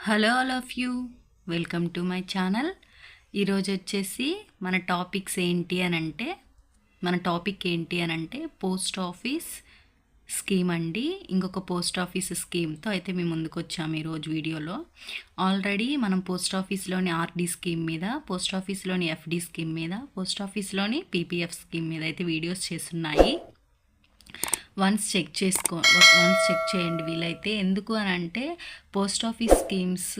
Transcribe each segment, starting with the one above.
Hello all of you, welcome to my channel. ఈరోజు వచ్చేసి మన టాపిక్ ఏంటి అని అంటే పోస్ట్ ఆఫీస్ స్కీమ్ అండి. ఇంకొక పోస్ట్ ఆఫీస్ స్కీమ్తో అయితే మేము ముందుకు వచ్చాము ఈరోజు వీడియోలో. ఆల్రెడీ మనం పోస్ట్ ఆఫీస్లోని ఆర్డీ స్కీమ్ మీద, పోస్ట్ ఆఫీస్లోని ఎఫ్డి స్కీమ్ మీద, పోస్ట్ ఆఫీస్లోని పీపీఎఫ్ స్కీమ్ మీద అయితే వీడియోస్ చేస్తున్నాయి. వన్స్ చెక్ చేయండి వీలైతే. ఎందుకు అని అంటే పోస్ట్ ఆఫీస్ స్కీమ్స్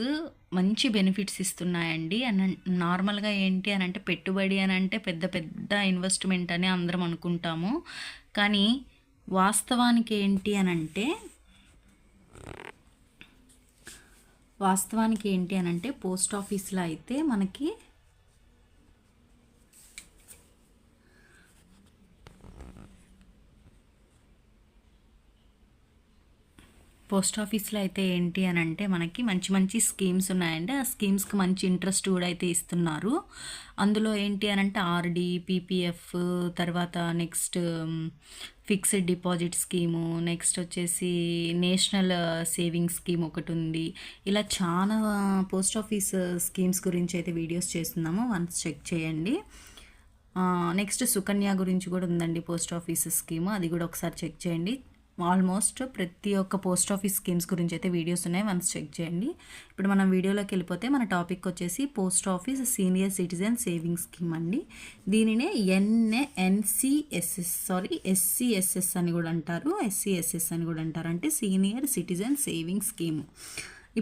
మంచి బెనిఫిట్స్ ఇస్తున్నాయండి. నార్మల్గా ఏంటి అని అంటే పెట్టుబడి అని అంటే పెద్ద పెద్ద ఇన్వెస్ట్మెంట్ అని అందరం అనుకుంటాము. కానీ వాస్తవానికి ఏంటి అని అంటే పోస్ట్ ఆఫీస్లో అయితే మనకి ఏంటి అని అంటే మనకి మంచి మంచి స్కీమ్స్ ఉన్నాయండి. ఆ స్కీమ్స్కి మంచి ఇంట్రెస్ట్ కూడా అయితే ఇస్తున్నారు. అందులో ఏంటి అని అంటే ఆర్డీ, పీపీఎఫ్, తర్వాత next fixed deposit scheme, next వచ్చేసి నేషనల్ సేవింగ్ స్కీమ్ ఒకటి ఉంది. ఇలా చాలా పోస్ట్ ఆఫీస్ స్కీమ్స్ గురించి అయితే వీడియోస్ చేస్తున్నాము. వన్స్ చెక్ చేయండి. నెక్స్ట్ సుకన్య గురించి కూడా ఉందండి పోస్ట్ ఆఫీస్ స్కీము, అది కూడా ఒకసారి చెక్ చేయండి. ఆల్మోస్ట్ ప్రతి ఒక్క పోస్ట్ ఆఫీస్ స్కీమ్స్ గురించి అయితే వీడియోస్ ఉన్నాయి, వన్స్ చెక్ చేయండి. ఇప్పుడు మనం వీడియోలోకి వెళ్ళిపోతే మన టాపిక్ వచ్చేసి post office senior citizen saving scheme అండి. దీనినే ఎస్సీఎస్ఎస్ అని కూడా అంటారు. అంటే సీనియర్ సిటిజన్ సేవింగ్ స్కీమ్.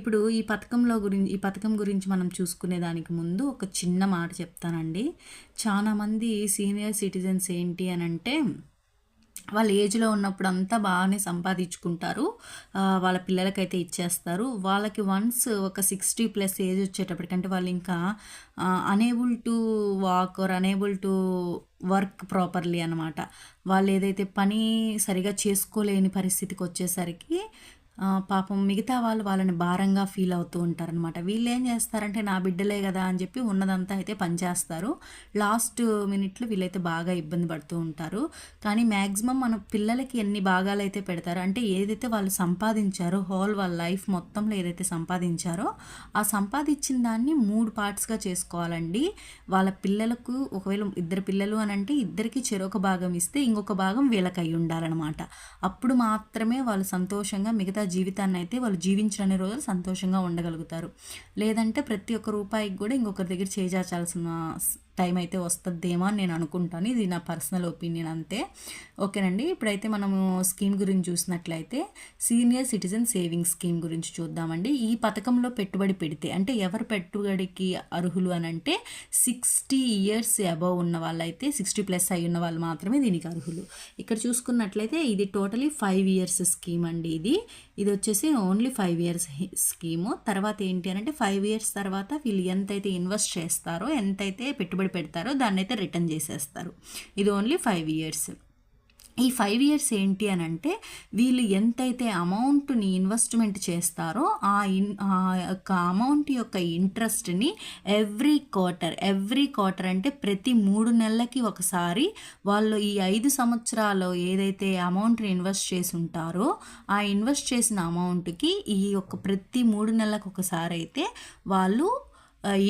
ఇప్పుడు ఈ పథకం గురించి మనం చూసుకునే దానికి ముందు ఒక చిన్న మాట చెప్తానండి. చాలామంది సీనియర్ సిటిజన్స్ ఏంటి అని అంటే వాళ్ళ ఏజ్లో ఉన్నప్పుడు అంతా బాగానే సంపాదించుకుంటారు, వాళ్ళ పిల్లలకైతే ఇచ్చేస్తారు. వాళ్ళకి వన్స్ ఒక 60+ ఏజ్ వచ్చేటప్పటికంటే వాళ్ళు ఇంకా unable to walk are unable to work properly అనమాట. వాళ్ళు ఏదైతే పని సరిగా చేసుకోలేని పరిస్థితికి వచ్చేసరికి పాపం మిగతా వాళ్ళని భారంగా ఫీల్ అవుతూ ఉంటారనమాట. వీళ్ళు ఏం చేస్తారంటే నా బిడ్డలే కదా అని చెప్పి ఉన్నదంతా అయితే పనిచేస్తారు. లాస్ట్ మినిట్లో వీళ్ళైతే బాగా ఇబ్బంది పడుతూ ఉంటారు. కానీ మ్యాక్సిమం మన పిల్లలకి ఎన్ని భాగాలు అయితే పెడతారో, అంటే ఏదైతే వాళ్ళు సంపాదించారో వాళ్ళ లైఫ్ మొత్తంలో ఏదైతే సంపాదించారో ఆ సంపాదించిన దాన్ని 3 పార్ట్స్గా చేసుకోవాలండి. వాళ్ళ పిల్లలకు ఒకవేళ 2 పిల్లలు అని అంటే ఇద్దరికి చెరొక భాగం ఇస్తే ఇంకొక భాగం వీళ్ళకి అయి ఉండాలన్నమాట. అప్పుడు మాత్రమే వాళ్ళు సంతోషంగా మిగతా జీవితాన్ని అయితే వాళ్ళు జీవించని రోజులు సంతోషంగా ఉండగలుగుతారు. లేదంటే ప్రతి ఒక్క రూపాయికి కూడా ఇంకొకరి దగ్గర చేజార్చాల్సిన టైం అయితే వస్తుందేమో అని నేను అనుకుంటాను. ఇది నా పర్సనల్ ఒపీనియన్ అంతే. ఓకేనండి. ఇప్పుడైతే మనము స్కీమ్ గురించి చూసినట్లయితే సీనియర్ సిటిజన్ సేవింగ్ స్కీమ్ గురించి చూద్దామండి. ఈ పథకంలో పెట్టుబడి పెడితే అంటే ఎవరు పెట్టుబడికి అర్హులు అని అంటే 60 years అబవ్ ఉన్న వాళ్ళైతే, 60+ అయి ఉన్న వాళ్ళు మాత్రమే దీనికి అర్హులు. ఇక్కడ చూసుకున్నట్లయితే ఇది టోటలీ 5 years స్కీమ్ అండి. ఇది వచ్చేసి ఓన్లీ 5 years స్కీము. తర్వాత ఏంటి అని అంటే 5 years తర్వాత వీళ్ళు ఎంతైతే ఇన్వెస్ట్ చేస్తారో, ఎంతైతే పెట్టుబడి పెడతారో దాన్ని అయితే రిటర్న్ చేసేస్తారు. ఇది ఓన్లీ 5 years. ఈ 5 years ఏంటి అని అంటే వీళ్ళు ఎంతైతే అమౌంట్ని ఇన్వెస్ట్మెంట్ చేస్తారో ఆ యొక్క అమౌంట్ యొక్క ఇంట్రెస్ట్ని ఎవ్రీ క్వార్టర్ అంటే ప్రతి 3 నెలలకి ఒకసారి వాళ్ళు ఈ 5 సంవత్సరాలు ఏదైతే అమౌంట్ని ఇన్వెస్ట్ చేసి ఉంటారో ఆ ఇన్వెస్ట్ చేసిన అమౌంట్కి ఈ యొక్క ప్రతి 3 నెలలకు ఒకసారి అయితే వాళ్ళు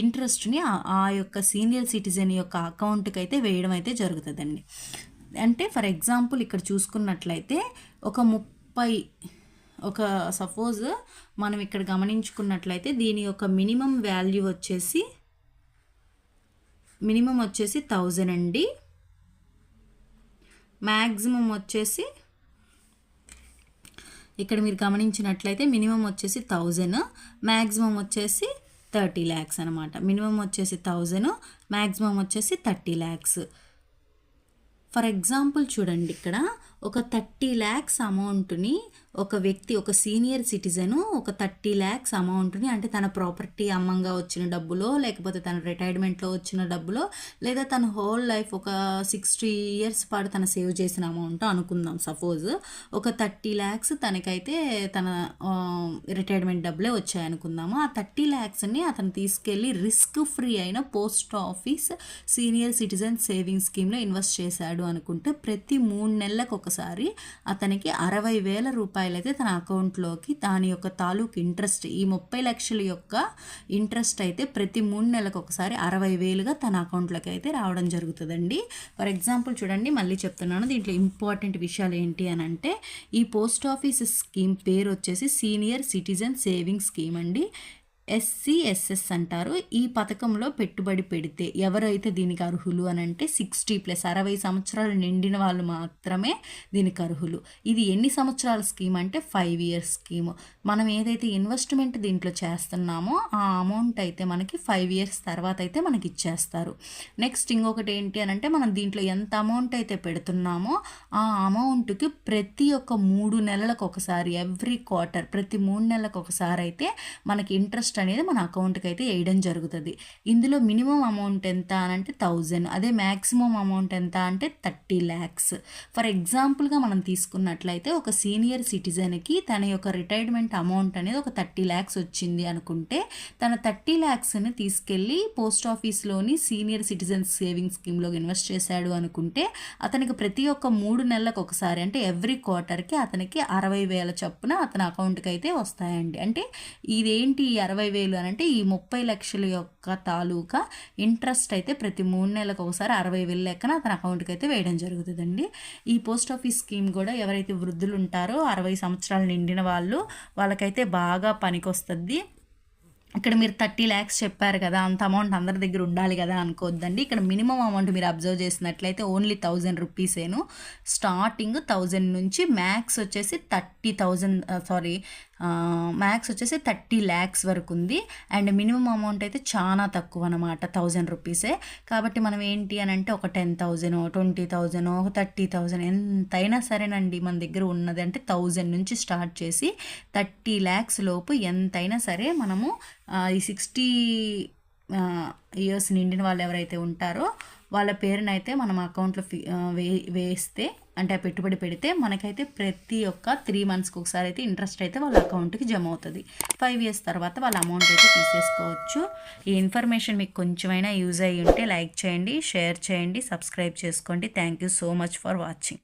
ఇంట్రెస్ట్ని ఆ యొక్క సీనియర్ సిటిజన్ యొక్క అకౌంట్కి అయితే వేయడం అయితే జరుగుతుందండి. అంటే ఫర్ ఎగ్జాంపుల్ ఇక్కడ చూసుకున్నట్లయితే సపోజ్ మనం ఇక్కడ గమనించుకున్నట్లయితే దీని యొక్క మినిమం వాల్యూ వచ్చేసి 1000 అండి. మ్యాక్సిమం వచ్చేసి ఇక్కడ మీరు గమనించినట్లయితే మినిమం వచ్చేసి 1000, మ్యాక్సిమం వచ్చేసి 30 lakhs అనమాట. మినిమం వచ్చేసి 1000, మ్యాక్సిమం వచ్చేసి 30 lakhs. ఫర్ ఎగ్జాంపుల్ చూడండి, ఇక్కడ ఒక 30 lakhs అమౌంట్ని ఒక వ్యక్తి, ఒక సీనియర్ సిటిజను ఒక 30 lakhs అమౌంట్ని, అంటే తన ప్రాపర్టీ అమ్మంగా వచ్చిన డబ్బులో, లేకపోతే తన రిటైర్మెంట్లో వచ్చిన డబ్బులో, లేదా తన హోల్ లైఫ్ ఒక 60 years పాటు తన సేవ్ చేసిన అమౌంట్ అనుకుందాం. సపోజ్ ఒక 30 lakhs తనకైతే తన రిటైర్మెంట్ డబ్బులే వచ్చాయనుకుందాము. ఆ 30 lakhsని అతను తీసుకెళ్ళి రిస్క్ ఫ్రీ అయిన post office senior citizen saving స్కీమ్లో ఇన్వెస్ట్ చేశాడు అనుకుంటే ప్రతి 3 నెలలకు ఒకసారి అతనికి 60,000 రూపాయలు రూపాయలు అయితే తన అకౌంట్లోకి దాని యొక్క తాలూకు ఇంట్రెస్ట్, ఈ 30 లక్షల యొక్క ఇంట్రెస్ట్ అయితే ప్రతి 3 నెలలకు ఒకసారి 60,000గా తన అకౌంట్లోకి అయితే రావడం జరుగుతుందండి. ఫర్ ఎగ్జాంపుల్ చూడండి, మళ్ళీ చెప్తున్నాను, దీంట్లో ఇంపార్టెంట్ విషయాలు ఏంటి అని అంటే, ఈ పోస్ట్ ఆఫీస్ స్కీమ్ పేరు వచ్చేసి సీనియర్ సిటిజన్ సేవింగ్ స్కీమ్ అండి. SCSS అంటారు. ఈ పథకంలో పెట్టుబడి పెడితే ఎవరైతే దీనికి అర్హులు అని అంటే 60+ 60 సంవత్సరాలు నిండిన వాళ్ళు మాత్రమే దీనికి అర్హులు. ఇది ఎన్ని సంవత్సరాల స్కీమ్ అంటే 5 ఇయర్స్ స్కీము. మనం ఏదైతే ఇన్వెస్ట్మెంట్ దీంట్లో చేస్తున్నామో ఆ అమౌంట్ అయితే మనకి 5 ఇయర్స్ తర్వాత అయితే మనకి ఇచ్చేస్తారు. నెక్స్ట్ ఇంకొకటి ఏంటి అని అంటే, మనం దీంట్లో ఎంత అమౌంట్ అయితే పెడుతున్నామో ఆ అమౌంట్కి ప్రతి ఒక్క 3 నెలలకు ఒకసారి, ఎవ్రీ క్వార్టర్, ప్రతి 3 నెలలకు ఒకసారి అయితే మనకి ఇంట్రెస్ట్ అనేది మన అకౌంట్కి అయితే వేయడం జరుగుతుంది. ఇందులో మినిమం అమౌంట్ ఎంత అని అంటే 1000, అదే మ్యాక్సిమం అమౌంట్ ఎంత అంటే 30 lakhs. ఫర్ ఎగ్జాంపుల్గా మనం తీసుకున్నట్లయితే ఒక సీనియర్ సిటిజన్కి తన యొక్క రిటైర్మెంట్ అమౌంట్ అనేది ఒక 30 lakhs వచ్చింది అనుకుంటే, తన 30 lakhsని తీసుకెళ్ళి పోస్ట్ ఆఫీస్లోని సీనియర్ సిటిజన్ సేవింగ్ స్కీమ్లో ఇన్వెస్ట్ చేశాడు అనుకుంటే, అతనికి ప్రతి ఒక్క 3 నెలలకు ఒకసారి అంటే ఎవ్రీ క్వార్టర్కి అతనికి 60,000 చొప్పున అతని అకౌంట్కి అయితే వస్తాయండి. అంటే ఇదేంటి 60,000 అని అంటే, ఈ 30 లక్షల యొక్క తాలూకా ఇంట్రెస్ట్ అయితే ప్రతి 3 నెలలకు ఒకసారి 60,000 లెక్కన అతని అకౌంట్కి అయితే వేయడం జరుగుతుందండి. ఈ పోస్ట్ ఆఫీస్ స్కీమ్ కూడా ఎవరైతే వృద్ధులు ఉంటారో 60 సంవత్సరాలు నిండిన వాళ్ళకైతే బాగా పనికొస్తుంది. ఇక్కడ మీరు 30 lakhs చెప్పారు కదా, అంత అమౌంట్ అందరి దగ్గర ఉండాలి కదా అనుకోవద్దండి. ఇక్కడ మినిమం అమౌంట్ మీరు అబ్జర్వ్ చేసినట్లయితే ఓన్లీ 1000 రూపీసేను. స్టార్టింగ్ 1000 నుంచి మ్యాక్స్ వచ్చేసి 30 lakhs వరకు ఉంది. అండ్ మినిమం అమౌంట్ అయితే చాలా తక్కువ అనమాట, 1000 రూపీసే. కాబట్టి మనం ఏంటి అని అంటే ఒక 10,000, 20,000, 30,000 ఎంతైనా సరేనండి, మన దగ్గర ఉన్నది అంటే 1000 నుంచి స్టార్ట్ చేసి 30 lakhs లోపు ఎంతైనా సరే మనము ఈ 60 ఇయర్స్ నిండిన వాళ్ళు ఎవరైతే ఉంటారో వాళ్ళ పేరునైతే మనం అకౌంట్లో వేస్తే, అంటే పెట్టుబడి పెడితే మనకైతే ప్రతి ఒక్క 3 monthsకి ఒకసారి అయితే ఇంట్రెస్ట్ అయితే వాళ్ళ అకౌంట్కి జమ అవుతుంది. 5 years తర్వాత వాళ్ళ అమౌంట్ అయితే తీసేసుకోవచ్చు. ఈ ఇన్ఫర్మేషన్ మీకు కొంచెమైనా యూజ్ అయ్యి ఉంటే లైక్ చేయండి, షేర్ చేయండి, సబ్స్క్రైబ్ చేసుకోండి. Thank you so much for watching.